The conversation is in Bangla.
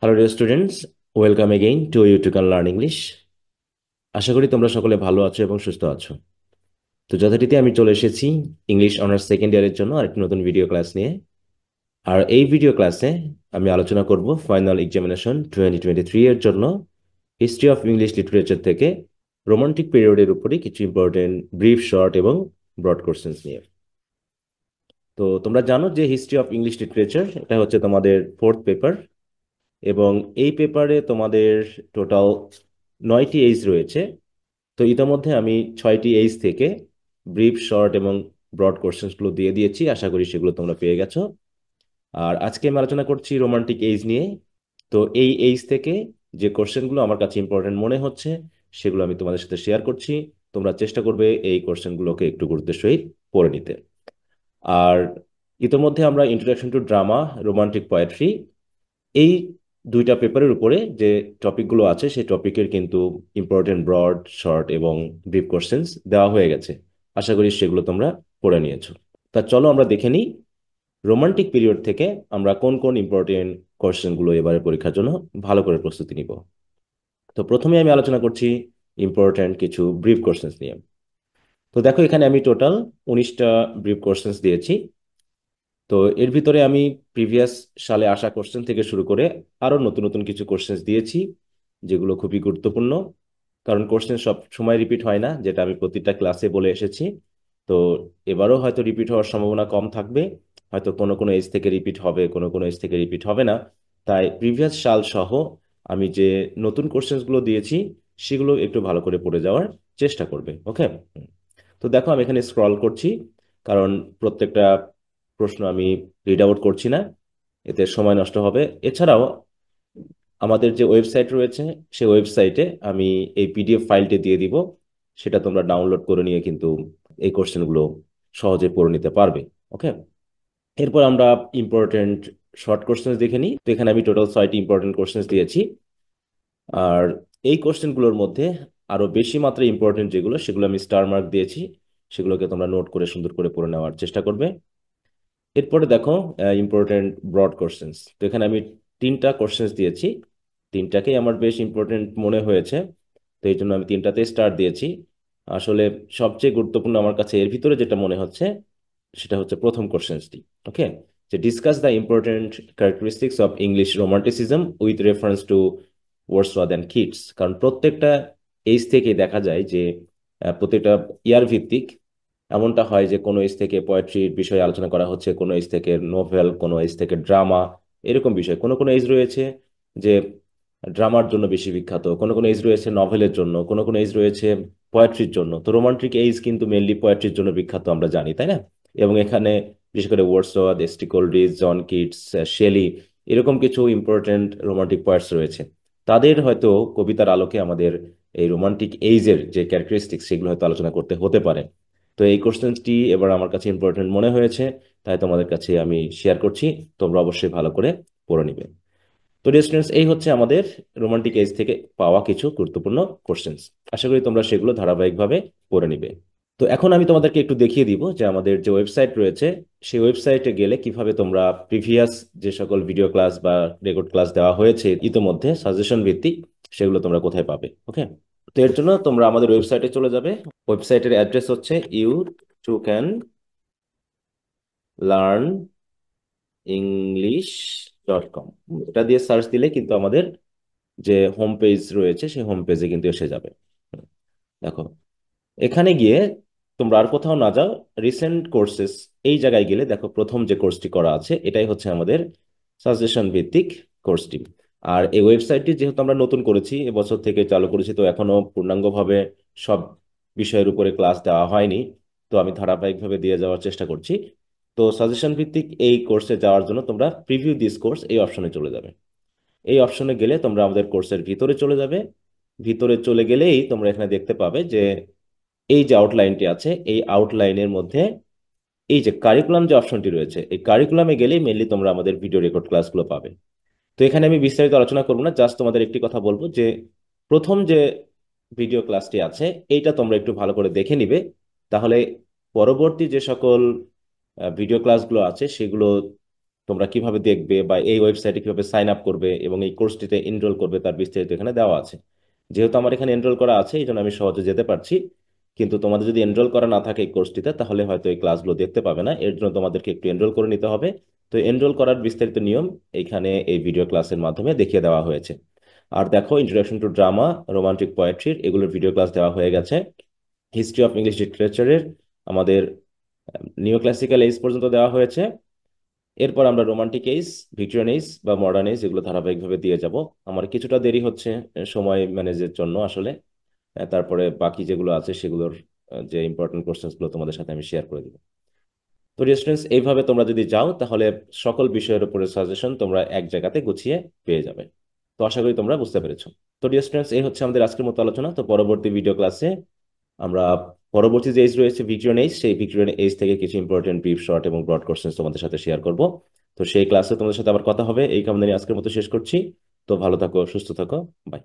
Hello dear students, welcome again to you to can learn English. আশা করি তোমরা সকলে ভালো আছো এবং সুস্থ আছো। তো যথারীতি আমি চলে এসেছি ইংলিশ অনার্স সেকেন্ড ইয়ারের জন্য আরেকটি নতুন ভিডিও ক্লাস নিয়ে। আর এই ভিডিও ক্লাসে আমি আলোচনা করব ফাইনাল এক্সামিনেশন 2023 এর জন্য হিস্ট্রি অফ ইংলিশ লিটারেচার থেকে রোমান্টিক পিরিয়ডের উপরে কিছু ইম্পর্টেন্ট ব্রিফ, শর্ট এবং ব্রড কোশ্চেন্স নিয়ে। তো তোমরা জানো যে হিস্ট্রি অফ ইংলিশ লিটারেচার এটা হচ্ছে তোমাদের ফোর্থ পেপার, এবং এই পেপারে তোমাদের টোটাল 9টি এইজ রয়েছে। তো ইতোমধ্যে আমি 6টি এইজ থেকে ব্রিফ, শর্ট এবং ব্রড কোশ্চেন্সগুলো দিয়ে দিয়েছি, আশা করি সেগুলো তোমরা পেয়ে গেছো। আর আজকে আমি আলোচনা করছি রোমান্টিক এইজ নিয়ে। তো এই এইজ থেকে যে কোশ্চেনগুলো আমার কাছে ইম্পর্টেন্ট মনে হচ্ছে সেগুলো আমি তোমাদের সাথে শেয়ার করছি। তোমরা চেষ্টা করবে এই কোশ্চেনগুলোকে একটু গুরুত্বের সহিত পড়ে নিতে। আর ইতোমধ্যে আমরা introduction to drama, romantic poetry, এই দুইটা পেপারের উপরে যে টপিকগুলো আছে সেই টপিকের কিন্তু ইম্পর্টেন্ট ব্রড, শর্ট এবং ব্রিফ কোশ্চেন্স দেওয়া হয়ে গেছে। আশা করি সেগুলো তোমরা পড়ে নিয়েছো। তা চলো আমরা দেখে নিই রোমান্টিক পিরিয়ড থেকে আমরা কোন কোন ইম্পর্টেন্ট কোশ্চেনগুলো এবারে পরীক্ষার জন্য ভালো করে প্রস্তুতি নিব। তো প্রথমে আমি আলোচনা করছি ইম্পর্টেন্ট কিছু ব্রিফ কোশ্চেন্স নিয়ে। তো দেখো, এখানে আমি টোটাল 19টা ব্রিফ কোশ্চেন্স দিয়েছি। তো এর ভিতরে আমি প্রিভিয়াস সালে আসা কোশ্চেন থেকে শুরু করে আরো নতুন নতুন কিছু কোশ্চেন্স দিয়েছি, যেগুলো খুবই গুরুত্বপূর্ণ। কারণ কোশ্চেন সব সময় রিপিট হয় না, যেটা আমি প্রতিটা ক্লাসে বলে এসেছি। তো এবারও হয়তো রিপিট হওয়ার সম্ভাবনা কম থাকবে। হয়তো কোনো কোনো এজ থেকে রিপিট হবে, কোনো কোনো এজ থেকে রিপিট হবে না। তাই প্রিভিয়াস সাল সহ আমি যে নতুন কোশ্চেন্সগুলো দিয়েছি সেগুলো একটু ভালো করে পড়ে যাওয়ার চেষ্টা করবে। ওকে। তো দেখো, আমি এখানে স্ক্রল করছি, কারণ প্রত্যেকটা প্রশ্ন আমি রিড আউট করছি না, এতে সময় নষ্ট হবে। এছাড়াও আমাদের যে ওয়েবসাইট রয়েছে সেই ওয়েবসাইটে আমি এই পিডিএফ ফাইলটি দিয়ে দিব, সেটা তোমরা ডাউনলোড করে নিয়ে কিন্তু এই কোশ্চেনগুলো সহজে পড়ে নিতে পারবে। ওকে। এরপর আমরা ইম্পর্টেন্ট শর্ট কোশ্চেন দেখে নিই। তো এখানে আমি টোটাল 6টি ইম্পর্টেন্ট কোশ্চেন দিয়েছি। আর এই কোশ্চেনগুলোর মধ্যে আরো বেশি মাত্রায় ইম্পর্টেন্ট যেগুলো, সেগুলো আমি স্টার মার্ক দিয়েছি, সেগুলোকে তোমরা নোট করে সুন্দর করে পড়ে নেওয়ার চেষ্টা করবে। এরপরে দেখো ইম্পর্টেন্ট ব্রড কোশ্চেন্স। তো এখানে আমি 3টা কোশ্চেন্স দিয়েছি, 3টাকেই আমার বেশ ইম্পর্টেন্ট মনে হয়েছে। তো এই জন্য আমি 3টাতে স্টার দিয়েছি। আসলে সবচেয়ে গুরুত্বপূর্ণ আমার কাছে এর ভিতরে যেটা মনে হচ্ছে সেটা হচ্ছে প্রথম কোশ্চেন্সটি। ওকে। যে discuss the important characteristics of English romanticism with reference to Wordsworth and Keats. কারণ প্রত্যেকটা এইজ থেকে দেখা যায় যে প্রত্যেকটা ইয়ার ভিত্তিক এমনটা হয় যে কোনো এজ থেকে পোয়েট্রির বিষয়ে আলোচনা করা হচ্ছে, কোনো এজ থেকে নোভেল, কোনো এজ থেকে ড্রামা, এরকম বিষয়। কোনো কোনো এজ রয়েছে যে ড্রামার জন্য বেশি বিখ্যাত, কোনো কোনো এজ রয়েছে নভেলের জন্য, কোনো কোনো এজ রয়েছে পোয়েট্রির জন্য। তো রোমান্টিক এজ কিন্তু মেনলি পোয়েট্রির জন্য বিখ্যাত, আমরা জানি, তাই না? এবং এখানে বিশেষ করে Wordsworth, S T. Coleridge, John Keats, Shelley, এরকম কিছু ইম্পর্টেন্ট রোমান্টিক পোয়েটস রয়েছে। তাদের হয়তো কবিতার আলোকে আমাদের এই রোমান্টিক এইজের যে ক্যারেক্টারিস্টিক্স সেগুলো হয়তো আলোচনা করতে হতে পারে। তো এই কোশ্চেনটি এবার আমার কাছে ইম্পর্টেন্ট মনে হয়েছে, তাই তোমাদের কাছে আমি শেয়ার করছি। তোমরা অবশ্যই ভালো করে পড়ে নিবে। তো ডিয়ার স্টুডেন্টস, এই হচ্ছে আমাদের রোমান্টিক এজ থেকে পাওয়া কিছু গুরুত্বপূর্ণ কোশ্চেন্স। আশা করি তোমরা সেগুলো ধারাবাহিকভাবে পড়ে নিবে। তো এখন আমি তোমাদেরকে একটু দেখিয়ে দিব যে আমাদের যে ওয়েবসাইট রয়েছে সেই ওয়েবসাইটে গেলে কিভাবে তোমরা প্রিভিয়াস যে সকল ভিডিও ক্লাস বা রেকর্ড ক্লাস দেওয়া হয়েছে ইতোমধ্যে সাজেশন ভিত্তিক, সেগুলো তোমরা কোথায় পাবে। ওকে। তো এর জন্য তোমরা আমাদের ওয়েবসাইটে চলে যাবে। ওয়েবসাইটের অ্যাড্রেস হচ্ছে you2can learn english.com। এটা দিয়ে সার্চ দিলে কিন্তু আমাদের যে হোম পেজ রয়েছে সেই হোম পেজে কিন্তু এসে যাবে। দেখো, এখানে গিয়ে তোমরা আর কোথাও না যাও, রিসেন্ট কোর্সেস এই জায়গায় গেলে দেখো প্রথম যে কোর্সটি করা আছে এটাই হচ্ছে আমাদের সাজেশন ভিত্তিক কোর্সটি। আর এই ওয়েবসাইটটি যেহেতু আমরা নতুন করেছি, এবছর থেকে চালু করেছি, তো এখনো পূর্ণাঙ্গভাবে সব বিষয়ের উপরে ক্লাস দেওয়া হয়নি। তো আমি ধারাবাহিকভাবে দিয়ে যাওয়ার চেষ্টা করছি। তো সাজেশন ভিত্তিক এই কোর্সে যাওয়ার জন্য তোমরা প্রিভিউ দিস কোর্স এই অপশনে চলে যাবে। এই অপশনে গেলে তোমরা আমাদের কোর্সের ভিতরে চলে যাবে। ভিতরে চলে গেলেই তোমরা এখানে দেখতে পাবে যে এই যে আউটলাইনটি আছে এই আউটলাইনের মধ্যে এই যে কারিকুলাম যে অপশনটি রয়েছে, এই কারিকুলামে গেলেই মেনলি তোমরা আমাদের ভিডিও রেকর্ড ক্লাসগুলো পাবে। তো এখানে আমি বিস্তারিত আলোচনা করবো না, জাস্ট তোমাদের একটি কথা বলবো যে প্রথম যে ভিডিও ক্লাসটি আছে এইটা তোমরা একটু ভালো করে দেখে নিবে। তাহলে পরবর্তী যে সকল ভিডিও ক্লাসগুলো আছে সেগুলো তোমরা কিভাবে দেখবে বা এই ওয়েবসাইটে কিভাবে সাইন আপ করবে এবং এই কোর্সটিতে এনরোল করবে তার বিস্তারিত এখানে দেওয়া আছে। যেহেতু আমার এখানে এনরোল করা আছে এই জন্য আমি সহজে যেতে পারছি। কিন্তু তোমাদের যদি এনরোল করা না থাকে এই কোর্সটিতে তাহলে হয়তো এই ক্লাসগুলো দেখতে পাবে না, এর জন্য তোমাদেরকে একটু এনরোল করে নিতে হবে। তো এনরোল করার বিস্তারিত নিয়ম এইখানে এই ভিডিও ক্লাসের মাধ্যমে দেখিয়ে দেওয়া হয়েছে। আর দেখো, ইন্ট্রোডাকশন টু ড্রামা, রোমান্টিক পোয়েট্রির এগুলোর ভিডিও ক্লাস দেওয়া হয়ে গেছে। হিস্ট্রি অফ ইংলিশ লিটারেচারের আমাদের নিও ক্লাসিক্যাল এজ পর্যন্ত দেওয়া হয়েছে। এরপর আমরা রোমান্টিক এইজ, ভিক্টোরিয়ান এইজ বা মডার্ন এইজ এগুলো ধারাবাহিকভাবে দিয়ে যাব। আমার কিছুটা দেরি হচ্ছে সময় ম্যানেজের জন্য আসলে। তারপরে বাকি যেগুলো আছে সেগুলোর যে ইম্পর্টেন্ট কোশ্চেন্সগুলো তোমাদের সাথে আমি শেয়ার করে দিব। তো স্টুডেন্টস, এইভাবে তোমরা যদি যাও তাহলে সকল বিষয়ের উপরে সাজেশন তোমরা এক জায়গাতে গুছিয়ে পেয়ে যাবে। তো আশা করি তোমরা বুঝতে পেরেছো। তো ডিয়ার স্টুডেন্টস, এই হচ্ছে আমাদের আজকের মতো আলোচনা। তো পরবর্তী ভিডিও ক্লাসে আমরা পরবর্তী যে এজ রয়েছে ভিক্টোরিয়ান এজ, সেই ভিক্টোরিয়ান এজ থেকে কিছু ইম্পর্টেন্ট ব্রিফ, শর্ট এবং ব্রড কোশ্চেন্স তোমাদের সাথে শেয়ার করব। তো সেই ক্লাসে তোমাদের সাথে আবার কথা হবে। এই কামনা নিয়ে আজকের মতো শেষ করছি। তো ভালো থাকো, সুস্থ থাকো, বাই।